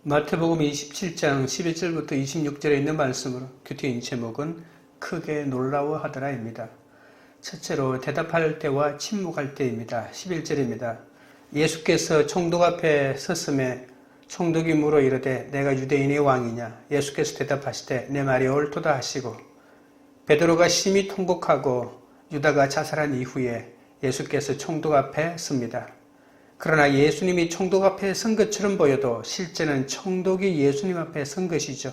마태복음 27장 11절부터 26절에 있는 말씀으로 큐티인 제목은 크게 놀라워하더라입니다. 첫째로 대답할 때와 침묵할 때입니다. 11절입니다. 예수께서 총독 앞에 섰음에 총독이 물어 이르되 내가 유대인의 왕이냐? 예수께서 대답하시되 내 말이 옳도다 하시고 베드로가 심히 통곡하고 유다가 자살한 이후에 예수께서 총독 앞에 섭니다. 그러나 예수님이 총독 앞에 선 것처럼 보여도 실제는 총독이 예수님 앞에 선 것이죠.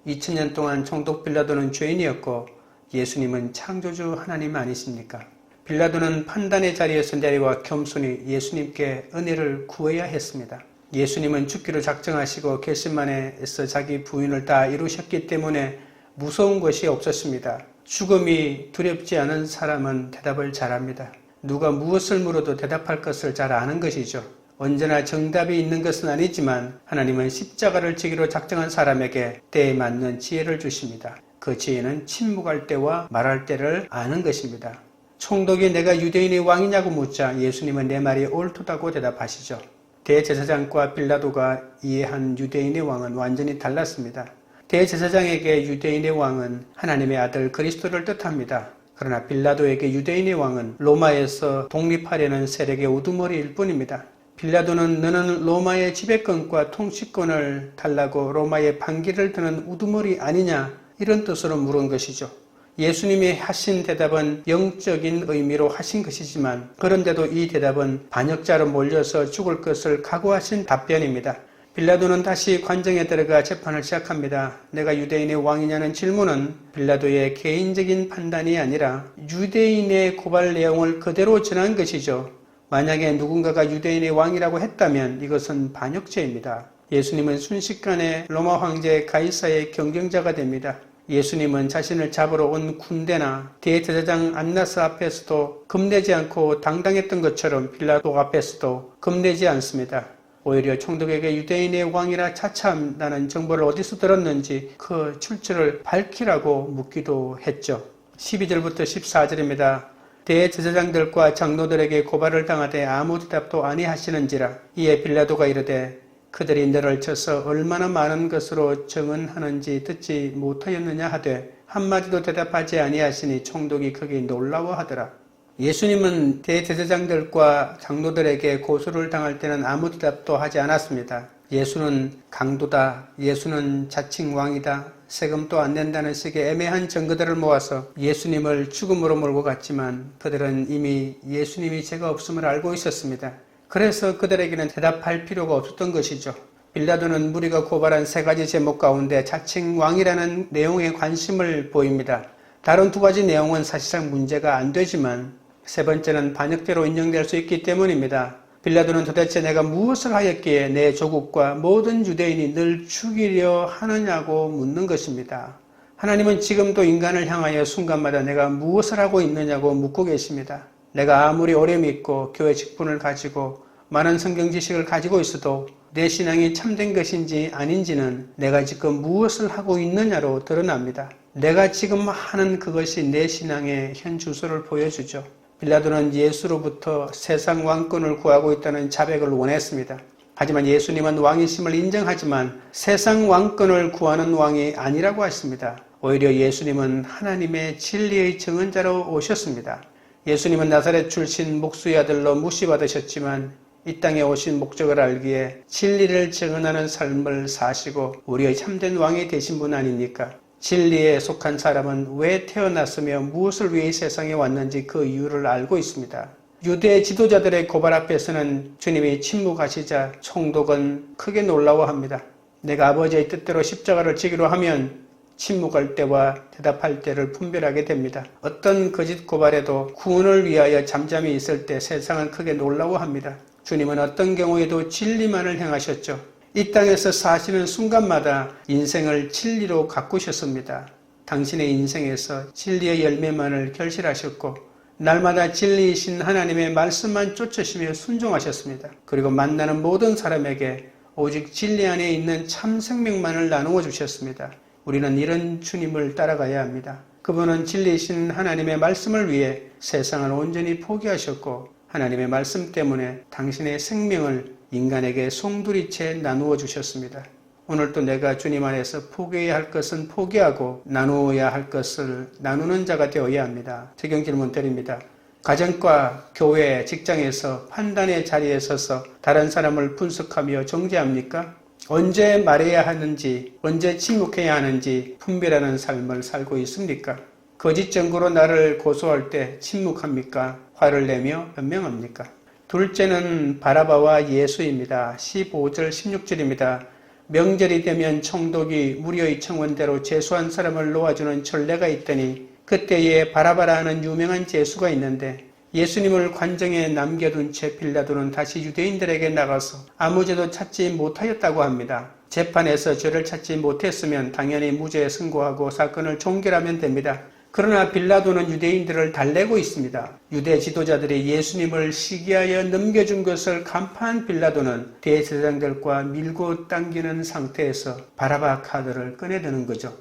2000년 동안 총독 빌라도는 죄인이었고 예수님은 창조주 하나님 아니십니까? 빌라도는 판단의 자리에서 내려와 겸손히 예수님께 은혜를 구해야 했습니다. 예수님은 죽기로 작정하시고 겟세마네에서 자기 부인을 다 이루셨기 때문에 무서운 것이 없었습니다. 죽음이 두렵지 않은 사람은 대답을 잘합니다. 누가 무엇을 물어도 대답할 것을 잘 아는 것이죠. 언제나 정답이 있는 것은 아니지만 하나님은 십자가를 지기로 작정한 사람에게 때에 맞는 지혜를 주십니다. 그 지혜는 침묵할 때와 말할 때를 아는 것입니다. 총독이 내가 유대인의 왕이냐고 묻자 예수님은 내 말이 옳도다고 대답하시죠. 대제사장과 빌라도가 이해한 유대인의 왕은 완전히 달랐습니다. 대제사장에게 유대인의 왕은 하나님의 아들 그리스도를 뜻합니다. 그러나 빌라도에게 유대인의 왕은 로마에서 독립하려는 세력의 우두머리일 뿐입니다. 빌라도는 너는 로마의 지배권과 통치권을 달라고 로마의 반기를 드는 우두머리 아니냐 이런 뜻으로 물은 것이죠. 예수님이 하신 대답은 영적인 의미로 하신 것이지만 그런데도 이 대답은 반역자로 몰려서 죽을 것을 각오하신 답변입니다. 빌라도는 다시 관정에 들어가 재판을 시작합니다. 내가 유대인의 왕이냐는 질문은 빌라도의 개인적인 판단이 아니라 유대인의 고발 내용을 그대로 전한 것이죠. 만약에 누군가가 유대인의 왕이라고 했다면 이것은 반역죄입니다. 예수님은 순식간에 로마 황제 가이사의 경쟁자가 됩니다. 예수님은 자신을 잡으러 온 군대나 대제사장 안나스 앞에서도 겁내지 않고 당당했던 것처럼 빌라도 앞에서도 겁내지 않습니다. 오히려 총독에게 유대인의 왕이라 차차한다는 정보를 어디서 들었는지 그 출처를 밝히라고 묻기도 했죠. 12절부터 14절입니다. 대제사장들과 장로들에게 고발을 당하되 아무 대답도 아니하시는지라. 이에 빌라도가 이르되 그들이 너를 쳐서 얼마나 많은 것으로 증언하는지 듣지 못하였느냐 하되 한마디도 대답하지 아니하시니 총독이 크게 놀라워하더라. 예수님은 대제사장들과 장로들에게 고소를 당할 때는 아무 대답도 하지 않았습니다. 예수는 강도다, 예수는 자칭 왕이다, 세금도 안 낸다는 식의 애매한 증거들을 모아서 예수님을 죽음으로 몰고 갔지만 그들은 이미 예수님이 죄가 없음을 알고 있었습니다. 그래서 그들에게는 대답할 필요가 없었던 것이죠. 빌라도는 무리가 고발한 세 가지 제목 가운데 자칭 왕이라는 내용에 관심을 보입니다. 다른 두 가지 내용은 사실상 문제가 안 되지만 세 번째는 반역죄로 인정될 수 있기 때문입니다. 빌라도는 도대체 내가 무엇을 하였기에 내 조국과 모든 유대인이 늘 죽이려 하느냐고 묻는 것입니다. 하나님은 지금도 인간을 향하여 순간마다 내가 무엇을 하고 있느냐고 묻고 계십니다. 내가 아무리 오래 믿고 교회 직분을 가지고 많은 성경 지식을 가지고 있어도 내 신앙이 참된 것인지 아닌지는 내가 지금 무엇을 하고 있느냐로 드러납니다. 내가 지금 하는 그것이 내 신앙의 현 주소를 보여주죠. 빌라도는 예수로부터 세상 왕권을 구하고 있다는 자백을 원했습니다. 하지만 예수님은 왕이심을 인정하지만 세상 왕권을 구하는 왕이 아니라고 했습니다. 오히려 예수님은 하나님의 진리의 증언자로 오셨습니다. 예수님은 나사렛 출신 목수의 아들로 무시받으셨지만 이 땅에 오신 목적을 알기에 진리를 증언하는 삶을 사시고 우리의 참된 왕이 되신 분 아닙니까? 진리에 속한 사람은 왜 태어났으며 무엇을 위해 세상에 왔는지 그 이유를 알고 있습니다. 유대 지도자들의 고발 앞에서는 주님이 침묵하시자 총독은 크게 놀라워합니다. 내가 아버지의 뜻대로 십자가를 지기로 하면 침묵할 때와 대답할 때를 분별하게 됩니다. 어떤 거짓 고발에도 구원을 위하여 잠잠히 있을 때 세상은 크게 놀라워합니다. 주님은 어떤 경우에도 진리만을 행하셨죠. 이 땅에서 사시는 순간마다 인생을 진리로 가꾸셨습니다. 당신의 인생에서 진리의 열매만을 결실하셨고 날마다 진리이신 하나님의 말씀만 쫓으시며 순종하셨습니다. 그리고 만나는 모든 사람에게 오직 진리 안에 있는 참 생명만을 나누어 주셨습니다. 우리는 이런 주님을 따라가야 합니다. 그분은 진리이신 하나님의 말씀을 위해 세상을 온전히 포기하셨고 하나님의 말씀 때문에 당신의 생명을 인간에게 송두리째 나누어 주셨습니다. 오늘도 내가 주님 안에서 포기해야 할 것은 포기하고 나누어야 할 것을 나누는 자가 되어야 합니다. 적용 질문 드립니다. 가정과 교회, 직장에서 판단의 자리에 서서 다른 사람을 분석하며 정죄합니까? 언제 말해야 하는지, 언제 침묵해야 하는지 분별하는 삶을 살고 있습니까? 거짓 증거로 나를 고소할 때 침묵합니까? 화를 내며 변명합니까? 둘째는 바라바와 예수입니다. 15절, 16절입니다. 명절이 되면 총독이 무리의 청원대로 제수한 사람을 놓아주는 전례가 있더니 그때에 바라바라는 유명한 제수가 있는데 예수님을 관정에 남겨둔 채 빌라도는 다시 유대인들에게 나가서 아무 죄도 찾지 못하였다고 합니다. 재판에서 죄를 찾지 못했으면 당연히 무죄에 승고하고 사건을 종결하면 됩니다. 그러나 빌라도는 유대인들을 달래고 있습니다. 유대 지도자들이 예수님을 시기하여 넘겨준 것을 간파한 빌라도는 대제사장들과 밀고 당기는 상태에서 바라바 카드를 꺼내드는 거죠.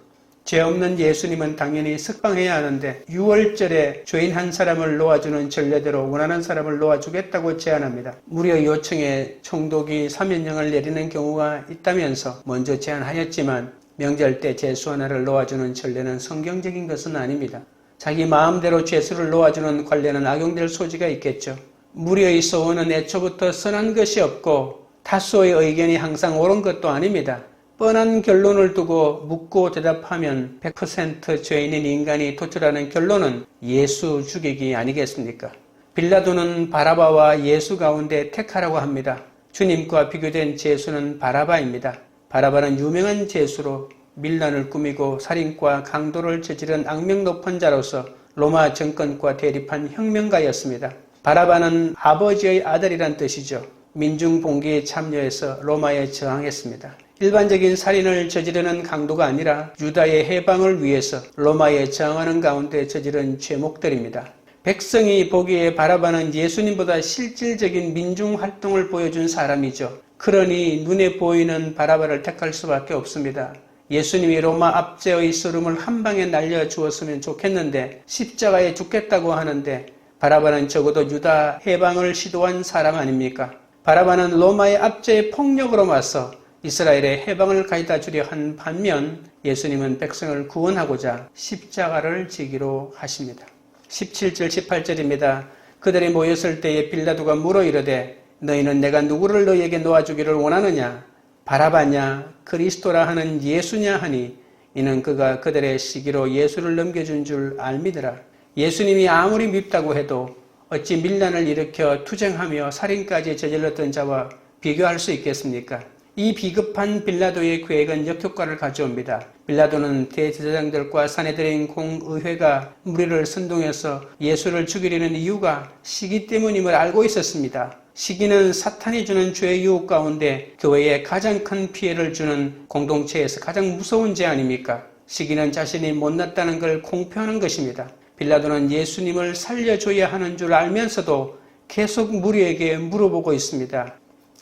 죄 없는 예수님은 당연히 석방해야 하는데 6월절에 죄인 한 사람을 놓아주는 전례대로 원하는 사람을 놓아주겠다고 제안합니다. 무려 요청에 총독이 사면령을 내리는 경우가 있다면서 먼저 제안하였지만 명절 때 제수 하나를 놓아주는 전례는 성경적인 것은 아닙니다. 자기 마음대로 제수를 놓아주는 관례는 악용될 소지가 있겠죠. 무리의 소원은 애초부터 선한 것이 없고 다수의 의견이 항상 옳은 것도 아닙니다. 뻔한 결론을 두고 묻고 대답하면 100% 죄인인 인간이 도출하는 결론은 예수 죽이기 아니겠습니까? 빌라도는 바라바와 예수 가운데 택하라고 합니다. 주님과 비교된 제수는 바라바입니다. 바라바는 유명한 제수로 밀란을 꾸미고 살인과 강도를 저지른 악명 높은 자로서 로마 정권과 대립한 혁명가였습니다. 바라바는 아버지의 아들이란 뜻이죠. 민중 봉기에 참여해서 로마에 저항했습니다. 일반적인 살인을 저지르는 강도가 아니라 유다의 해방을 위해서 로마에 저항하는 가운데 저지른 죄목들입니다. 백성이 보기에 바라바는 예수님보다 실질적인 민중활동을 보여준 사람이죠. 그러니 눈에 보이는 바라바를 택할 수밖에 없습니다. 예수님이 로마 압제의 쓰름을 한 방에 날려주었으면 좋겠는데 십자가에 죽겠다고 하는데 바라바는 적어도 유다 해방을 시도한 사람 아닙니까? 바라바는 로마의 압제의 폭력으로 맞서 이스라엘의 해방을 가져다 주려 한 반면 예수님은 백성을 구원하고자 십자가를 지기로 하십니다. 17절 18절입니다. 그들이 모였을 때에 빌라도가 물어 이르되 너희는 내가 누구를 너희에게 놓아주기를 원하느냐? 바라바냐? 그리스도라 하는 예수냐 하니 이는 그가 그들의 시기로 예수를 넘겨준 줄 알미더라. 예수님이 아무리 밉다고 해도 어찌 밀란을 일으켜 투쟁하며 살인까지 저질렀던 자와 비교할 수 있겠습니까? 이 비급한 빌라도의 계획은 역효과를 가져옵니다. 빌라도는 대제사장들과 사내들인 공의회가 무리를 선동해서 예수를 죽이려는 이유가 시기 때문임을 알고 있었습니다. 시기는 사탄이 주는 죄의 유혹 가운데 교회에 가장 큰 피해를 주는 공동체에서 가장 무서운 죄 아닙니까? 시기는 자신이 못났다는 걸 공표하는 것입니다. 빌라도는 예수님을 살려줘야 하는 줄 알면서도 계속 무리에게 물어보고 있습니다.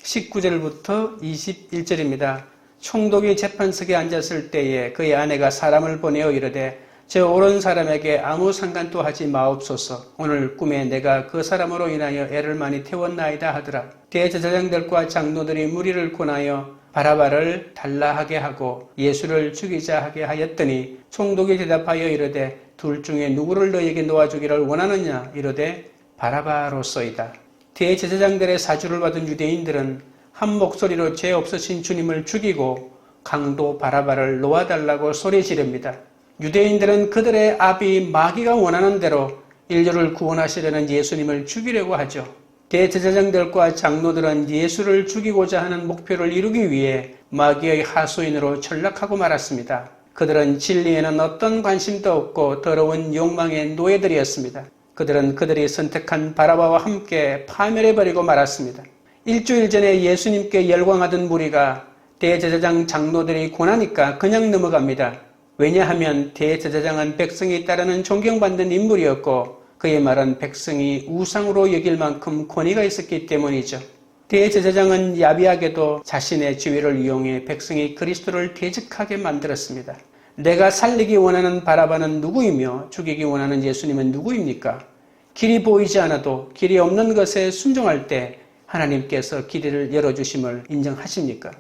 19절부터 21절입니다. 총독이 재판석에 앉았을 때에 그의 아내가 사람을 보내어 이르되 저 옳은 사람에게 아무 상관도 하지 마옵소서. 오늘 꿈에 내가 그 사람으로 인하여 애를 많이 태웠나이다 하더라. 대제사장들과 장로들이 무리를 권하여 바라바를 달라하게 하고 예수를 죽이자 하게 하였더니 총독이 대답하여 이르되 둘 중에 누구를 너에게 놓아주기를 원하느냐? 이르되 바라바로소이다. 대제사장들의 사주를 받은 유대인들은 한 목소리로 죄 없으신 주님을 죽이고 강도 바라바를 놓아달라고 소리 지릅니다. 유대인들은 그들의 아비 마귀가 원하는 대로 인류를 구원하시려는 예수님을 죽이려고 하죠. 대제사장들과 장로들은 예수를 죽이고자 하는 목표를 이루기 위해 마귀의 하수인으로 전락하고 말았습니다. 그들은 진리에는 어떤 관심도 없고 더러운 욕망의 노예들이었습니다. 그들은 그들이 선택한 바라바와 함께 파멸해버리고 말았습니다. 일주일 전에 예수님께 열광하던 무리가 대제사장 장로들이 권하니까 그냥 넘어갑니다. 왜냐하면 대제사장은 백성이 따르는 존경받는 인물이었고 그의 말은 백성이 우상으로 여길 만큼 권위가 있었기 때문이죠. 대제사장은 야비하게도 자신의 지위를 이용해 백성이 그리스도를 대적하게 만들었습니다. 내가 살리기 원하는 바라바는 누구이며 죽이기 원하는 예수님은 누구입니까? 길이 보이지 않아도 길이 없는 것에 순종할 때 하나님께서 길을 열어주심을 인정하십니까?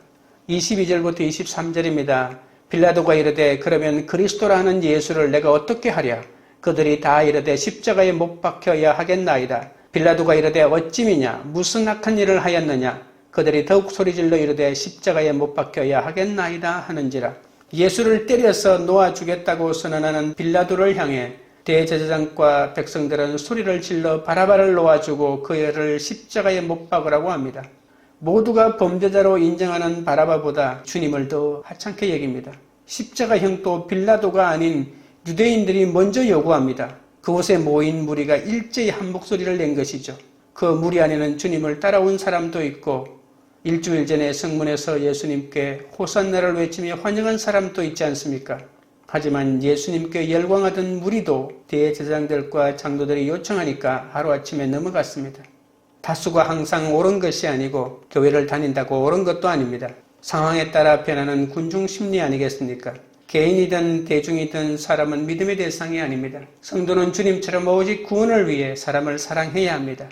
22절부터 23절입니다. 빌라도가 이르되 그러면 그리스도라 하는 예수를 내가 어떻게 하랴? 그들이 다 이르되 십자가에 못 박혀야 하겠나이다. 빌라도가 이르되 어찌미냐? 무슨 악한 일을 하였느냐? 그들이 더욱 소리질러 이르되 십자가에 못 박혀야 하겠나이다 하는지라. 예수를 때려서 놓아 주겠다고 선언하는 빌라도를 향해 대제사장과 백성들은 소리를 질러 바라바를 놓아주고 그를 십자가에 못 박으라고 합니다. 모두가 범죄자로 인정하는 바라바보다 주님을 더 하찮게 여깁니다. 십자가형도 빌라도가 아닌 유대인들이 먼저 요구합니다. 그곳에 모인 무리가 일제히 한 목소리를 낸 것이죠. 그 무리 안에는 주님을 따라온 사람도 있고 일주일 전에 성문에서 예수님께 호산나를 외치며 환영한 사람도 있지 않습니까? 하지만 예수님께 열광하던 무리도 대제사장들과 장로들이 요청하니까 하루아침에 넘어갔습니다. 다수가 항상 옳은 것이 아니고 교회를 다닌다고 옳은 것도 아닙니다. 상황에 따라 변하는 군중 심리 아니겠습니까? 개인이든 대중이든 사람은 믿음의 대상이 아닙니다. 성도는 주님처럼 오직 구원을 위해 사람을 사랑해야 합니다.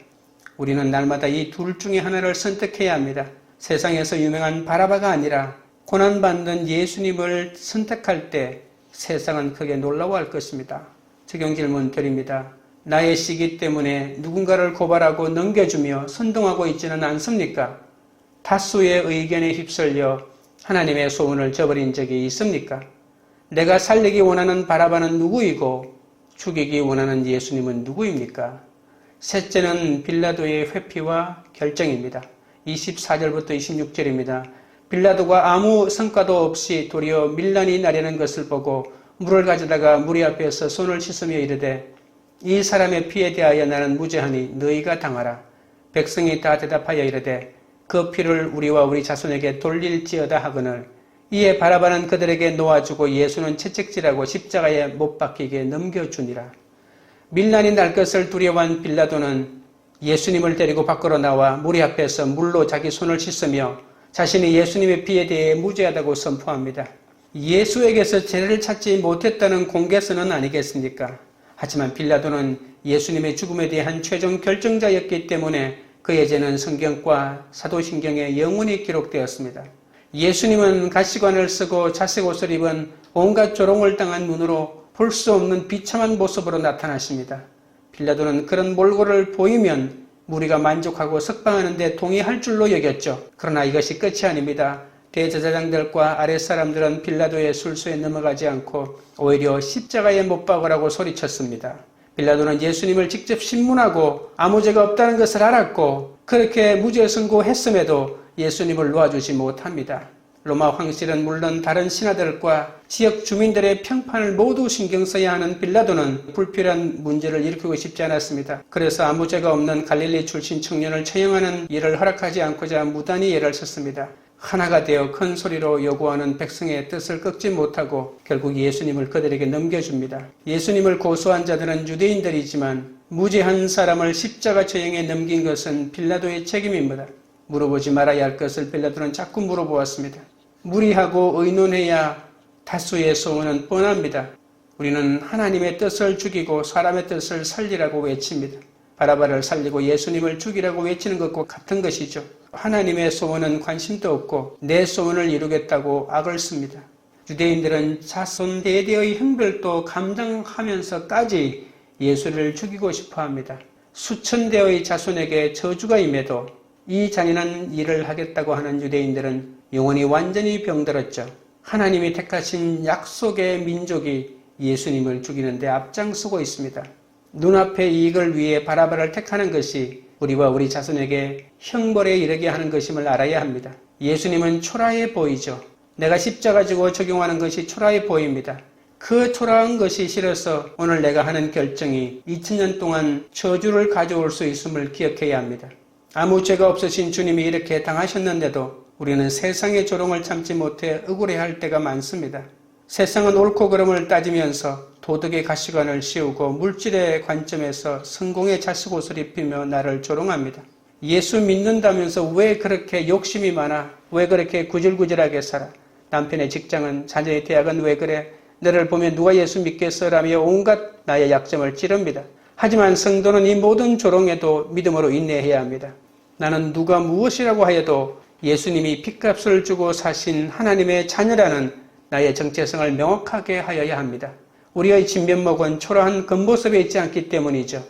우리는 날마다 이 둘 중에 하나를 선택해야 합니다. 세상에서 유명한 바라바가 아니라 고난받는 예수님을 선택할 때 세상은 크게 놀라워할 것입니다. 적용 질문 드립니다. 나의 시기 때문에 누군가를 고발하고 넘겨주며 선동하고 있지는 않습니까? 다수의 의견에 휩쓸려 하나님의 소원을 저버린 적이 있습니까? 내가 살리기 원하는 바라바는 누구이고 죽이기 원하는 예수님은 누구입니까? 셋째는 빌라도의 회피와 결정입니다. 24절부터 26절입니다. 빌라도가 아무 성과도 없이 도리어 밀란이 나려는 것을 보고 물을 가져다가 무리 앞에서 손을 씻으며 이르되 이 사람의 피에 대하여 나는 무죄하니 너희가 당하라. 백성이 다 대답하여 이르되 그 피를 우리와 우리 자손에게 돌릴지어다 하거늘 이에 바라바는 그들에게 놓아주고 예수는 채찍질하고 십자가에 못 박히게 넘겨주니라. 밀란이 날 것을 두려워한 빌라도는 예수님을 데리고 밖으로 나와 무리 앞에서 물로 자기 손을 씻으며 자신이 예수님의 피에 대해 무죄하다고 선포합니다. 예수에게서 죄를 찾지 못했다는 공개선언 아니겠습니까? 하지만 빌라도는 예수님의 죽음에 대한 최종 결정자였기 때문에 그의 죄는 성경과 사도신경에 영원히 기록되었습니다. 예수님은 가시관을 쓰고 자색 옷을 입은 온갖 조롱을 당한 눈으로 볼 수 없는 비참한 모습으로 나타나십니다. 빌라도는 그런 몰골을 보이면 무리가 만족하고 석방하는 데 동의할 줄로 여겼죠. 그러나 이것이 끝이 아닙니다. 대제사장들과 아랫사람들은 빌라도의 술수에 넘어가지 않고 오히려 십자가에 못 박으라고 소리쳤습니다. 빌라도는 예수님을 직접 신문하고 아무 죄가 없다는 것을 알았고 그렇게 무죄 선고했음에도 예수님을 놓아주지 못합니다. 로마 황실은 물론 다른 신하들과 지역 주민들의 평판을 모두 신경 써야 하는 빌라도는 불필요한 문제를 일으키고 싶지 않았습니다. 그래서 아무 죄가 없는 갈릴리 출신 청년을 처형하는 일을 허락하지 않고자 무단히 예를 썼습니다. 하나가 되어 큰 소리로 요구하는 백성의 뜻을 꺾지 못하고 결국 예수님을 그들에게 넘겨줍니다. 예수님을 고소한 자들은 유대인들이지만 무죄한 사람을 십자가 처형에 넘긴 것은 빌라도의 책임입니다. 물어보지 말아야 할 것을 빌라도는 자꾸 물어보았습니다. 무리하고 의논해야 다수의 소원은 뻔합니다. 우리는 하나님의 뜻을 죽이고 사람의 뜻을 살리라고 외칩니다. 바라바를 살리고 예수님을 죽이라고 외치는 것과 같은 것이죠. 하나님의 소원은 관심도 없고 내 소원을 이루겠다고 악을 씁니다. 유대인들은 자손 대대의 형벌도 감당하면서까지 예수를 죽이고 싶어합니다. 수천 대의 자손에게 저주가 임해도 이 잔인한 일을 하겠다고 하는 유대인들은 영혼이 완전히 병들었죠. 하나님이 택하신 약속의 민족이 예수님을 죽이는 데 앞장서고 있습니다. 눈앞의 이익을 위해 바라바를 택하는 것이 우리와 우리 자손에게 형벌에 이르게 하는 것임을 알아야 합니다. 예수님은 초라해 보이죠. 내가 십자가 지고 적용하는 것이 초라해 보입니다. 그 초라한 것이 싫어서 오늘 내가 하는 결정이 2000년 동안 저주를 가져올 수 있음을 기억해야 합니다. 아무 죄가 없으신 주님이 이렇게 당하셨는데도 우리는 세상의 조롱을 참지 못해 억울해할 때가 많습니다. 세상은 옳고 그름을 따지면서 도덕의 가시관을 씌우고 물질의 관점에서 성공의 자식옷을 입히며 나를 조롱합니다. 예수 믿는다면서 왜 그렇게 욕심이 많아? 왜 그렇게 구질구질하게 살아? 남편의 직장은, 자녀의 대학은 왜 그래? 너를 보면 누가 예수 믿겠어라며 온갖 나의 약점을 찌릅니다. 하지만 성도는 이 모든 조롱에도 믿음으로 인내해야 합니다. 나는 누가 무엇이라고 하여도 예수님이 핏값을 주고 사신 하나님의 자녀라는 나의 정체성을 명확하게 하여야 합니다. 우리의 진면목은 초라한 겉모습에 있지 않기 때문이죠.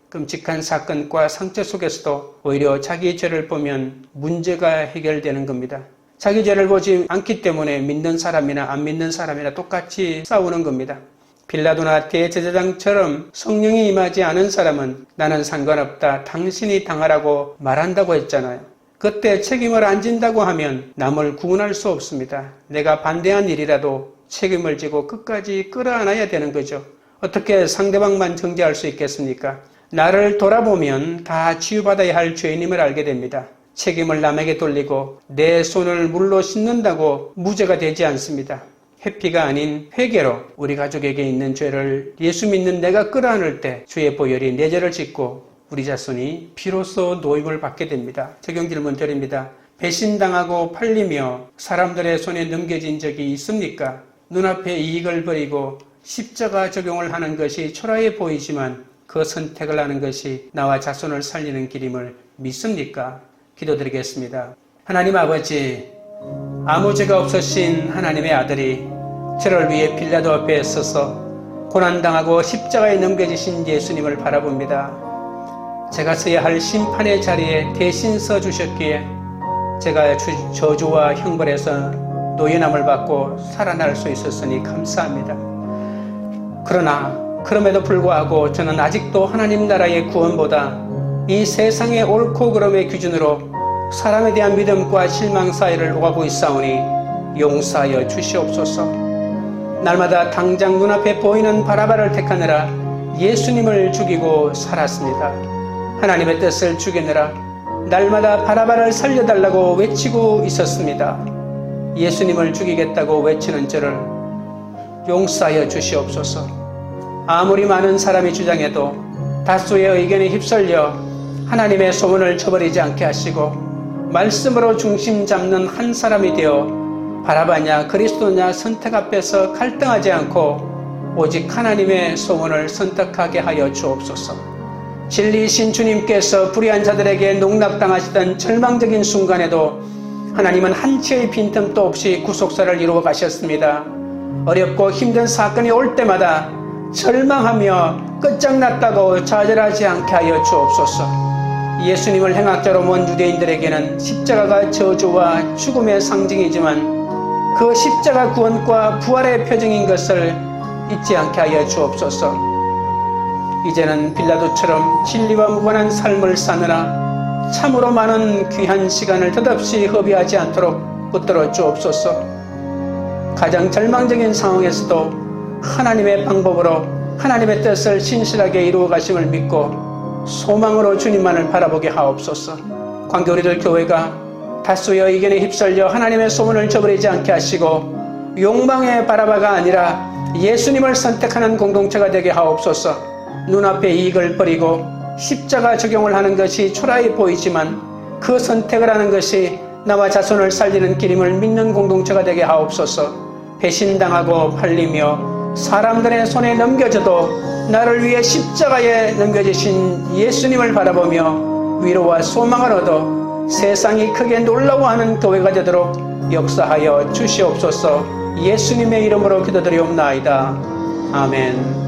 끔찍한 사건과 상처 속에서도 오히려 자기 죄를 보면 문제가 해결되는 겁니다. 자기 죄를 보지 않기 때문에 믿는 사람이나 안 믿는 사람이나 똑같이 싸우는 겁니다. 빌라도나 대제사장처럼 성령이 임하지 않은 사람은 나는 상관없다, 당신이 당하라고 말한다고 했잖아요. 그때 책임을 안 진다고 하면 남을 구원할 수 없습니다. 내가 반대한 일이라도 책임을 지고 끝까지 끌어안아야 되는 거죠. 어떻게 상대방만 정죄할 수 있겠습니까? 나를 돌아보면 다 치유받아야 할 죄인임을 알게 됩니다. 책임을 남에게 돌리고 내 손을 물로 씻는다고 무죄가 되지 않습니다. 회피가 아닌 회개로 우리 가족에게 있는 죄를 예수 믿는 내가 끌어안을 때 주의 보혈이 내 죄를 씻고 우리 자손이 비로소 노임을 받게 됩니다. 적용 질문 드립니다. 배신당하고 팔리며 사람들의 손에 넘겨진 적이 있습니까? 눈앞에 이익을 버리고 십자가 적용을 하는 것이 초라해 보이지만 그 선택을 하는 것이 나와 자손을 살리는 길임을 믿습니까? 기도드리겠습니다. 하나님 아버지, 아무 죄가 없으신 하나님의 아들이 저를 위해 빌라도 앞에 서서 고난당하고 십자가에 넘겨지신 예수님을 바라봅니다. 제가 서야 할 심판의 자리에 대신 서 주셨기에 제가 저주와 형벌에서 노예남을 받고 살아날 수 있었으니 감사합니다. 그러나 그럼에도 불구하고 저는 아직도 하나님 나라의 구원보다 이 세상의 옳고 그름의 기준으로 사람에 대한 믿음과 실망 사이를 오가고 있사오니 용서하여 주시옵소서. 날마다 당장 눈앞에 보이는 바라바를 택하느라 예수님을 죽이고 살았습니다. 하나님의 뜻을 죽이느라 날마다 바라바를 살려달라고 외치고 있었습니다. 예수님을 죽이겠다고 외치는 저를 용서하여 주시옵소서. 아무리 많은 사람이 주장해도 다수의 의견에 휩쓸려 하나님의 소원을 저버리지 않게 하시고 말씀으로 중심 잡는 한 사람이 되어 바라바냐 그리스도냐 선택 앞에서 갈등하지 않고 오직 하나님의 소원을 선택하게 하여 주옵소서. 진리이신 주님께서 불의한 자들에게 농락당하시던 절망적인 순간에도 하나님은 한치의 빈틈도 없이 구속사를 이루어 가셨습니다. 어렵고 힘든 사건이 올 때마다 절망하며 끝장났다고 좌절하지 않게 하여 주옵소서. 예수님을 행악자로 본 유대인들에게는 십자가가 저주와 죽음의 상징이지만 그 십자가 구원과 부활의 표징인 것을 잊지 않게 하여 주옵소서. 이제는 빌라도처럼 진리와 무관한 삶을 사느라 참으로 많은 귀한 시간을 덧없이 허비하지 않도록 붙들어 주옵소서. 가장 절망적인 상황에서도 하나님의 방법으로 하나님의 뜻을 신실하게 이루어 가심을 믿고 소망으로 주님만을 바라보게 하옵소서. 관계 우리들 교회가 다수의 의견에 휩쓸려 하나님의 소원을 저버리지 않게 하시고 욕망의 바라바가 아니라 예수님을 선택하는 공동체가 되게 하옵소서. 눈앞에 이익을 버리고 십자가 적용을 하는 것이 초라해 보이지만 그 선택을 하는 것이 나와 자손을 살리는 길임을 믿는 공동체가 되게 하옵소서. 배신당하고 팔리며 사람들의 손에 넘겨져도 나를 위해 십자가에 넘겨지신 예수님을 바라보며 위로와 소망을 얻어 세상이 크게 놀라워하는 교회가 되도록 역사하여 주시옵소서. 예수님의 이름으로 기도드리옵나이다. 아멘.